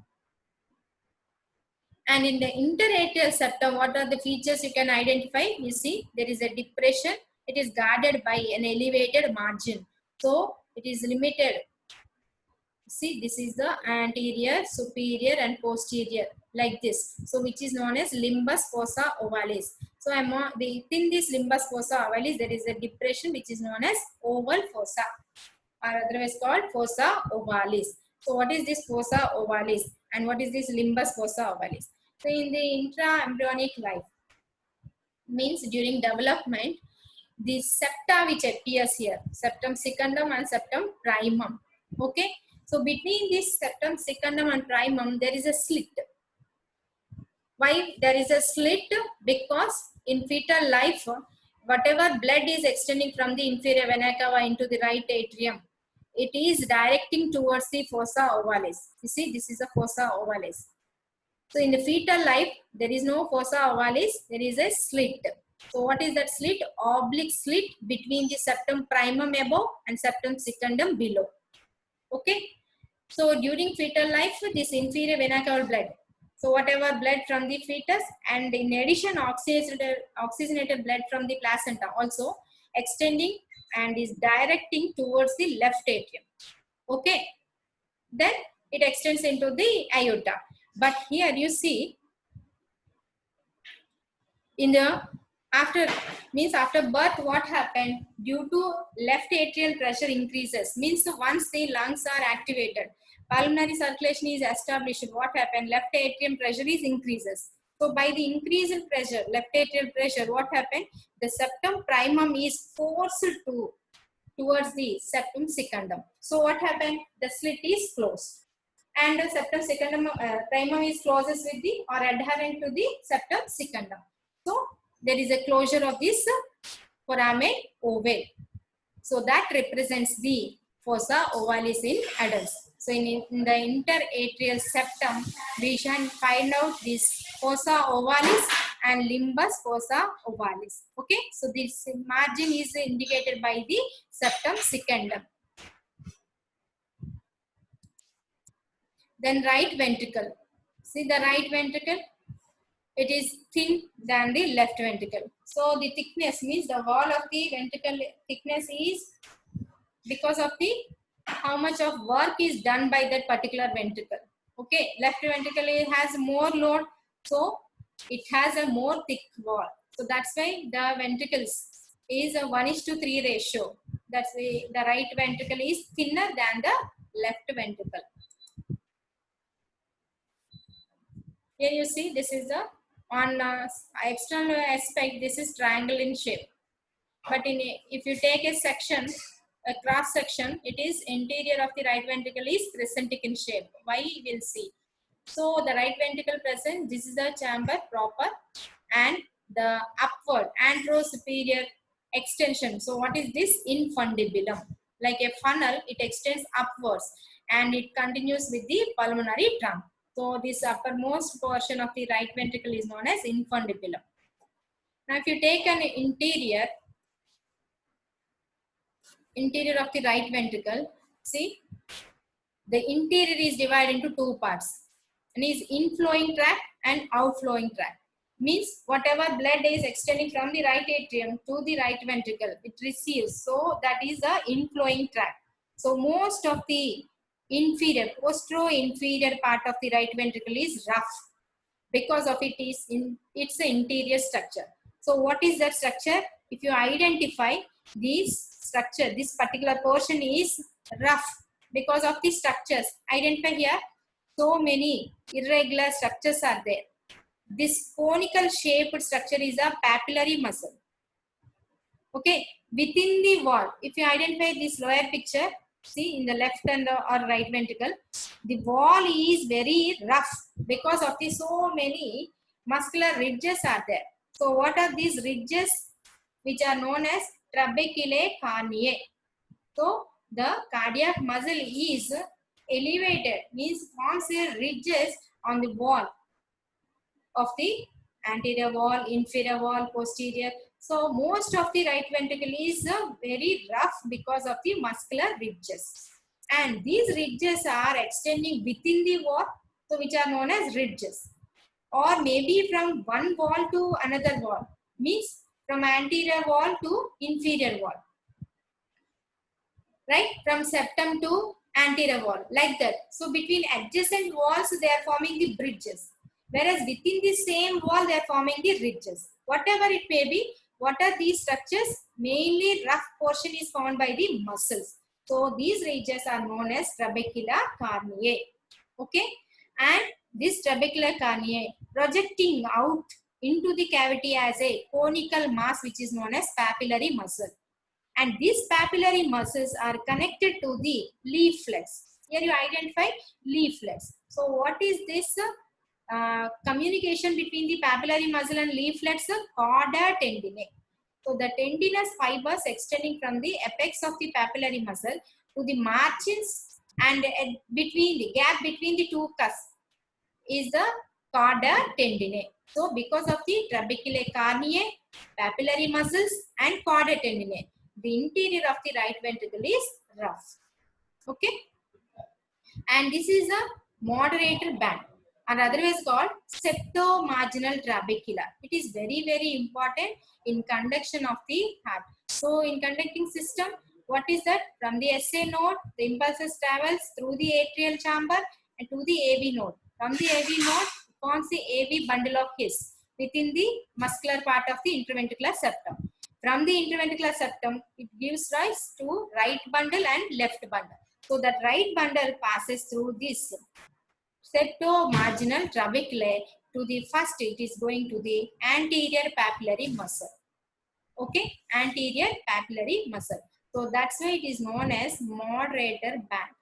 And in the interatrial septum, what are the features you can identify? You see, there is a depression. It is guarded by an elevated margin. So, it is limited. See, this is the anterior, superior and posterior like this. So, which is known as limbus fossa ovalis. So, within this limbus fossa ovalis, there is a depression which is known as oval fossa, or otherwise called fossa ovalis. So, what is this fossa ovalis and what is this limbus fossa ovalis? So, in the intra-embryonic life, means during development, the septa which appears here, septum secundum and septum primum. Okay, so between this septum secundum and primum, there is a slit. Why there is a slit? Because in fetal life, whatever blood is extending from the inferior vena cava into the right atrium, it is directing towards the fossa ovalis. You see, this is a fossa ovalis. So in the fetal life, there is no fossa ovalis, there is a slit. So what is that slit? Oblique slit between the septum primum above and septum secundum below. Okay. So during fetal life, this inferior vena cava blood. So whatever blood from the fetus, and in addition oxygenated blood from the placenta also extending and is directing towards the left atrium. Okay. Then it extends into the aorta. But here you see, in the after birth, what happened? Due to left atrial pressure increases, means once the lungs are activated, pulmonary circulation is established, what happened? Left atrium pressure is increases. So by the increase in pressure, left atrial pressure, what happened? The septum primum is forced towards the septum secundum. So what happened? The slit is closed, and the septum secundum primum is closest with the or adherent to the septum secundum. So there is a closure of this foramen ovale. So that represents the fossa ovalis in adults. So in the interatrial septum, we shall find out this fossa ovalis and limbus fossa ovalis. Okay, so this margin is indicated by the septum secundum. Then right ventricle. See the right ventricle. it is thin than the left ventricle. So the thickness means the wall of the ventricle thickness is because of the how much of work is done by that particular ventricle. Okay, left ventricle has more load, so it has a more thick wall. So that's why the ventricles is a 1:3 ratio. That's the right ventricle is thinner than the left ventricle. Here you see this is the on external aspect, this is triangle in shape. But if you take a section, a cross section, it is interior of the right ventricle is crescentic in shape. Why we'll see. So the right ventricle present, this is the chamber proper, and the upward anterosuperior extension. So what is this? Infundibulum. Like a funnel, it extends upwards and it continues with the pulmonary trunk. So this uppermost portion of the right ventricle is known as infundibulum. Now if you take an interior of the right ventricle, see, the interior is divided into two parts. One is inflowing tract and outflowing tract. Means whatever blood is extending from the right atrium to the right ventricle, it receives. So that is the inflowing tract. So most of the inferior, postero-inferior part of the right ventricle is rough. Because of it's an interior structure. So what is that structure? If you identify this structure, this particular portion is rough because of the structures. Identify here, so many irregular structures are there. This conical shaped structure is a papillary muscle. Okay, within the wall, if you identify this lower picture, see in the left and or right ventricle, the wall is very rough because of the so many muscular ridges are there. So what are these ridges? Which are known as trabeculae carneae. So the cardiac muscle is elevated, means forms ridges on the wall of the anterior wall, inferior wall, posterior. So most of the right ventricle is very rough because of the muscular ridges. And these ridges are extending within the wall, so which are known as ridges. Or maybe from one wall to another wall, means from anterior wall to inferior wall. Right? From septum to anterior wall, like that. So between adjacent walls, they are forming the bridges. Whereas within the same wall, they are forming the ridges. Whatever it may be, what are these structures? Mainly rough portion is formed by the muscles. So these ridges are known as trabecular carneae. Okay. And this trabecular carneae projecting out into the cavity as a conical mass, which is known as papillary muscle. And these papillary muscles are connected to the leaflets. Here you identify leaflets. So what is this communication between the papillary muscle and leaflets? Cauda tendinae. So the tendinous fibers extending from the apex of the papillary muscle to the margins and between the gap between the two cusps is the cauda tendinae. So because of the trabeculae carneae, papillary muscles and cauda tendinae, the interior of the right ventricle is rough. Okay. And this is a moderator band, and otherwise called septomarginal trabecula. It is very, very important in conduction of the heart. So in conducting system, what is that? From the SA node, the impulses travels through the atrial chamber and to the AV node. From the AV node, forms the AV bundle of His within the muscular part of the interventricular septum. From the interventricular septum, it gives rise to right bundle and left bundle. So that right bundle passes through this septomarginal trabeculae to the first, it is going to the anterior papillary muscle. Okay, anterior papillary muscle. So that's why it is known as moderator band.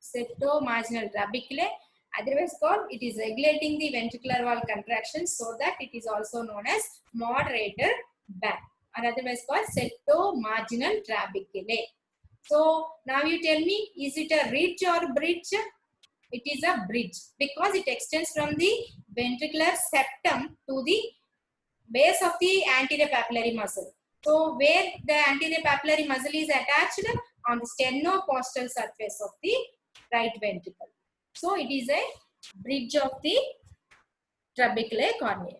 Septomarginal trabeculae, otherwise called, it is regulating the ventricular wall contraction, so that it is also known as moderator band, or otherwise called septomarginal trabeculae. So now you tell me, is it a ridge or bridge? It is a bridge because it extends from the ventricular septum to the base of the anterior papillary muscle. So where the anterior papillary muscle is attached? On the sternocostal surface of the right ventricle. So it is a bridge of the trabeculae cornea.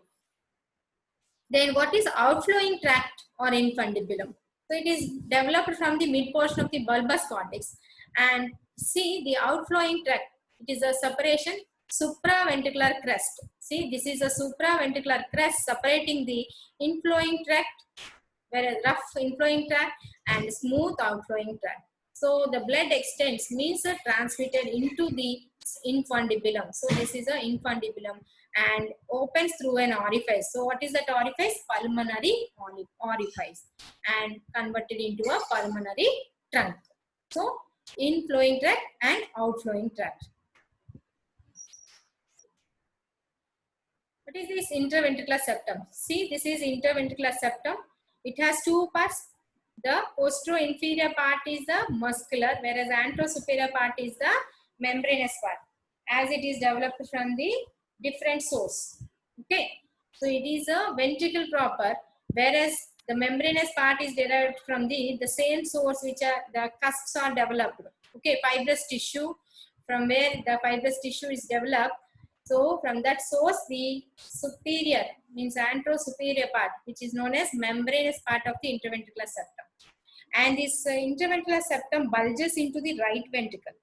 Then what is outflowing tract or infundibulum? So it is developed from the mid portion of the bulbous cortex. And see the outflowing tract, it is a separation supraventricular crest. See, this is a supraventricular crest separating the inflowing tract, whereas rough inflowing tract and smooth outflowing tract. So the blood extends, means transmitted into the infundibulum. So this is a infundibulum and opens through an orifice. So what is that orifice? Pulmonary orifice, and converted into a pulmonary trunk. So inflowing tract and outflowing tract. What is this interventricular septum? See, this is interventricular septum. It has two parts. The postero-inferior part is the muscular, whereas antero-superior part is the membranous part, as it is developed from the different source. Okay, so it is a ventricle proper, whereas the membranous part is derived from the same source which are the cusps are developed. Okay, fibrous tissue, from where the fibrous tissue is developed. So from that source, the superior, means antero-superior part, which is known as membranous part of the interventricular septum. And this interventricular septum bulges into the right ventricle,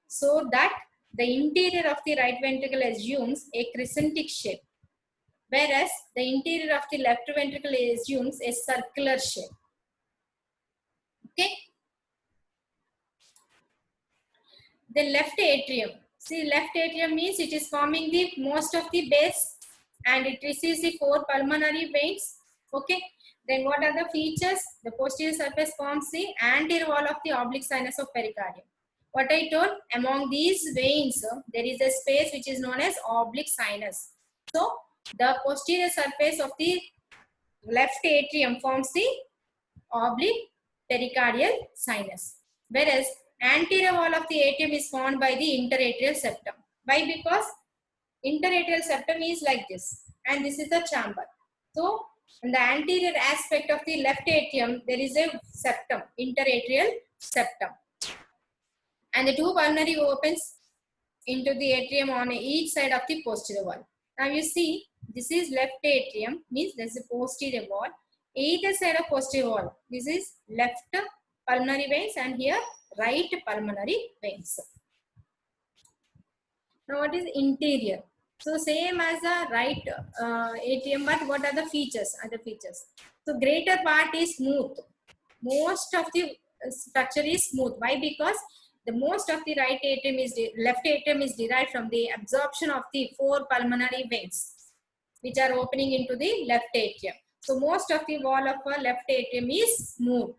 so that the interior of the right ventricle assumes a crescentic shape, whereas the interior of the left ventricle assumes a circular shape. Okay. The left atrium. See, left atrium means it is forming the most of the base, and it receives the 4 pulmonary veins. Okay. Then what are the features? The posterior surface forms the anterior wall of the oblique sinus of pericardium. What I told, among these veins, there is a space which is known as oblique sinus. So the posterior surface of the left atrium forms the oblique pericardial sinus, whereas anterior wall of the atrium is formed by the interatrial septum. Why? Because interatrial septum is like this, and this is the chamber. So in the anterior aspect of the left atrium, there is a septum, interatrial septum, and the 2 pulmonary opens into the atrium on each side of the posterior wall. Now you see, this is left atrium, means there is a posterior wall. Either side of posterior wall, this is left pulmonary veins, and here right pulmonary veins. Now what is interior? So same as the right atrium, but what are the features? Other features. So greater part is smooth. Most of the structure is smooth. Why? Because the most of the right atrium is left atrium is derived from the absorption of the 4 pulmonary veins, which are opening into the left atrium. So most of the wall of a left atrium is smooth.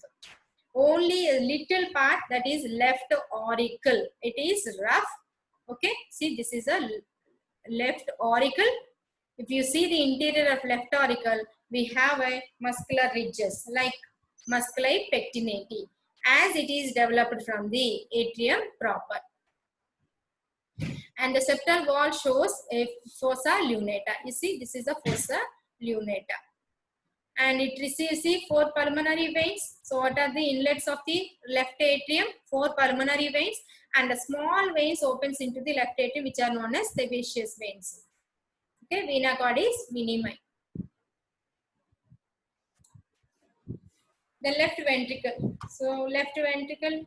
Only a little part, that is left auricle, it is rough. Okay, see, this is a left auricle. If you see the interior of left auricle, we have a muscular ridges like musculi pectinati, as it is developed from the atrium proper. And the septal wall shows a fossa lunata. You see, this is a fossa lunata. And it receives the 4 pulmonary veins. So what are the inlets of the left atrium? 4 pulmonary veins, and the small veins opens into the left atrium, which are known as sebaceous veins. Okay, vena cava is minimi. The left ventricle. So left ventricle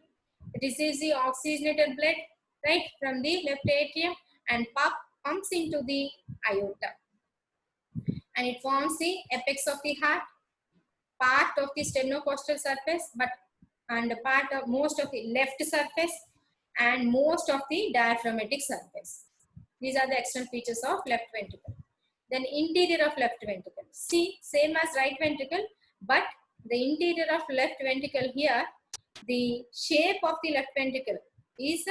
receives the oxygenated blood, right, from the left atrium, and pumps into the aorta. And it forms the apex of the heart, part of the sternocostal surface, and part of most of the left surface, and most of the diaphragmatic surface. These are the external features of left ventricle. Then interior of left ventricle. See, same as right ventricle, but the interior of left ventricle here, the shape of the left ventricle is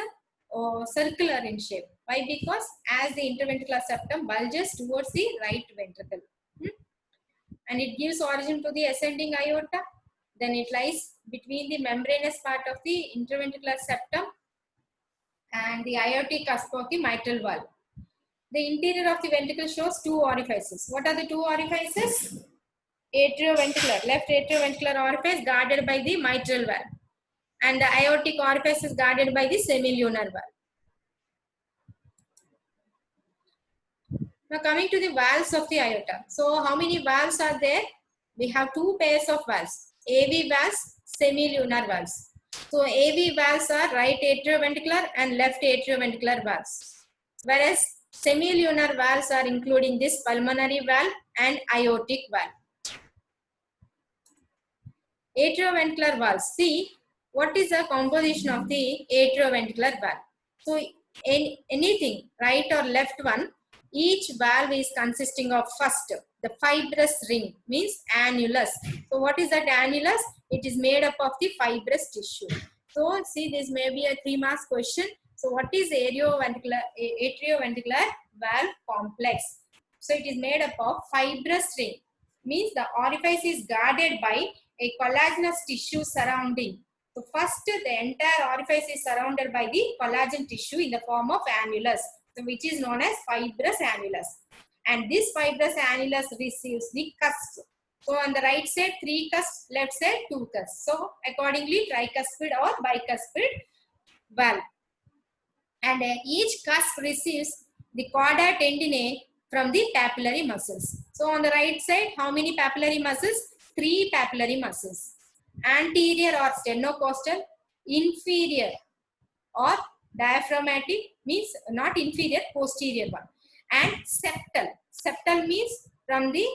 circular in shape. Why? Because as the interventricular septum bulges towards the right ventricle, and it gives origin to the ascending aorta. Then it lies between the membranous part of the interventricular septum and the aortic cusp of the mitral valve. The interior of the ventricle shows 2 orifices. What are the 2 orifices? Atrioventricular, left atrioventricular orifice guarded by the mitral valve, and the aortic orifice is guarded by the semilunar valve. Now coming to the valves of the aorta. So how many valves are there? We have two pairs of valves, AV valves, semilunar valves. So AV valves are right atrioventricular and left atrioventricular valves. Whereas semilunar valves are including this pulmonary valve and aortic valve. Atrioventricular valve. See, what is the composition of the atrioventricular valve? So, anything, right or left one, each valve is consisting of first, the fibrous ring, means annulus. So, what is that annulus? It is made up of the fibrous tissue. So, see, this may be a 3-mark question. So, what is atrioventricular valve complex? So, it is made up of fibrous ring, means the orifice is guarded by a collagenous tissue surrounding. So first, the entire orifice is surrounded by the collagen tissue in the form of annulus, so which is known as fibrous annulus. And this fibrous annulus receives the cusp. So on the right side, 3 cusps, left side, 2 cusps. So accordingly, tricuspid or bicuspid valve. And each cusp receives the chorda tendineae from the papillary muscles. So on the right side, how many papillary muscles? 3 papillary muscles. Anterior or sternocostal, inferior or diaphragmatic, means not inferior, posterior one. And septal. Septal means from the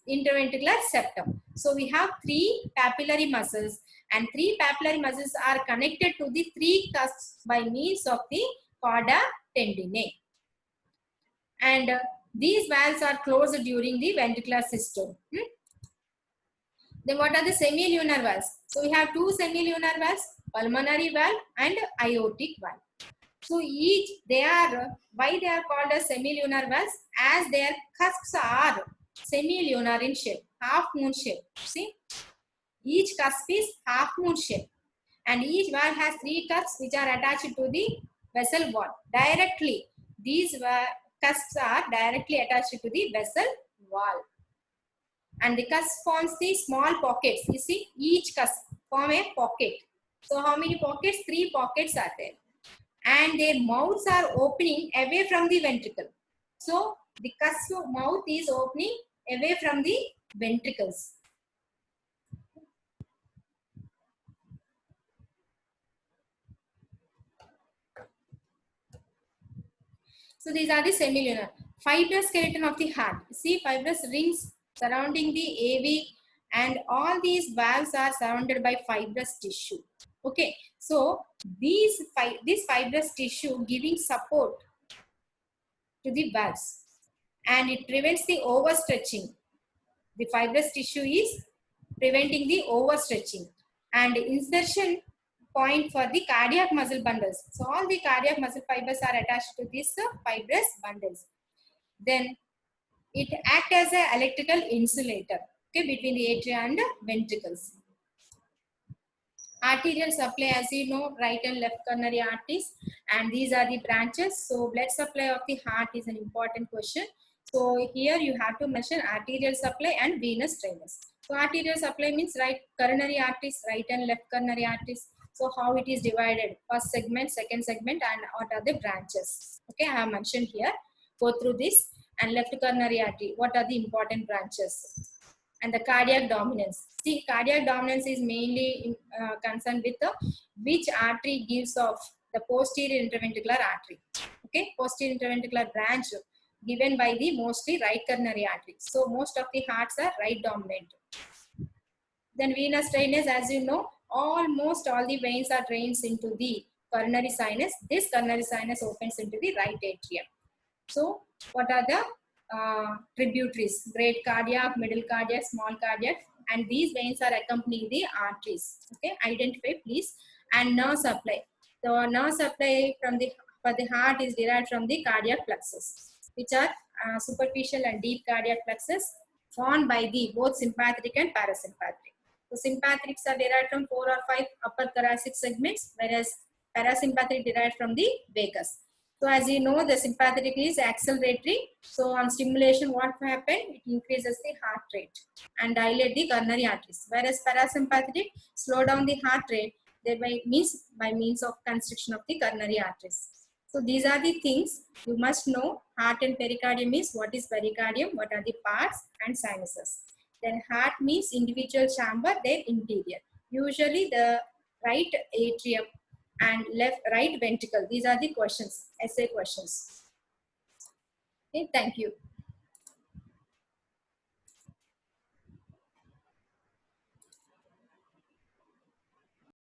interventricular septum. So we have 3 papillary muscles, and 3 papillary muscles are connected to the 3 cusps by means of the chorda tendineae. And these valves are closed during the ventricular systole. Then what are the semilunar valves? So we have 2 semilunar valves, pulmonary valve and aortic valve. So each, why they are called as semilunar valves? As their cusps are semilunar in shape, half moon shape. See, each cusp is half moon shape, and each valve has 3 cusps which are attached to the vessel wall. Directly, these cusps are directly attached to the vessel wall. And the cusp forms the small pockets. You see, each cusp form a pocket. So how many pockets? 3 pockets are there. And their mouths are opening away from the ventricle. So the cusp mouth is opening away from the ventricles. So these are the semilunar. Fibrous skeleton of the heart. See, fibrous rings surrounding the AV, and all these valves are surrounded by fibrous tissue. Okay, so this fibrous tissue giving support to the valves, and it prevents the overstretching. The fibrous tissue is preventing the overstretching, and insertion point for the cardiac muscle bundles. So all the cardiac muscle fibers are attached to these fibrous bundles. Then it acts as an electrical insulator, okay, between the atria and ventricles. Arterial supply, as you know, right and left coronary arteries, and these are the branches. So blood supply of the heart is an important question. So here you have to mention arterial supply and venous drainage. So arterial supply means right coronary arteries, right and left coronary arteries. So how it is divided? First segment, second segment, and what are the branches? Okay, I have mentioned here. Go through this. And left coronary artery, what are the important branches? And the cardiac dominance. See, cardiac dominance is mainly concerned with which artery gives off the posterior interventricular artery. Okay, posterior interventricular branch given by the mostly right coronary artery. So most of the hearts are right dominant. Then venous drainage, as you know, almost all the veins are drains into the coronary sinus. This coronary sinus opens into the right atrium. So what are the tributaries? Great cardiac, middle cardiac, small cardiac, and these veins are accompanying the arteries. Okay, identify please. And nerve supply. The nerve supply for the heart is derived from the cardiac plexus, which are superficial and deep cardiac plexus formed by the both sympathetic and parasympathetic. So sympathetics are derived from 4 or 5 upper thoracic segments, whereas parasympathetic derived from the vagus. So as you know, the sympathetic is acceleratory. So on stimulation, what happens? It increases the heart rate and dilate the coronary arteries. Whereas parasympathetic slow down the heart rate, thereby means by means of constriction of the coronary arteries. So these are the things you must know. Heart and pericardium is what is pericardium, what are the parts, and sinuses. Then heart means individual chamber, their interior. Usually the right atrium and right ventricle. These are the questions, essay questions. Okay, thank you.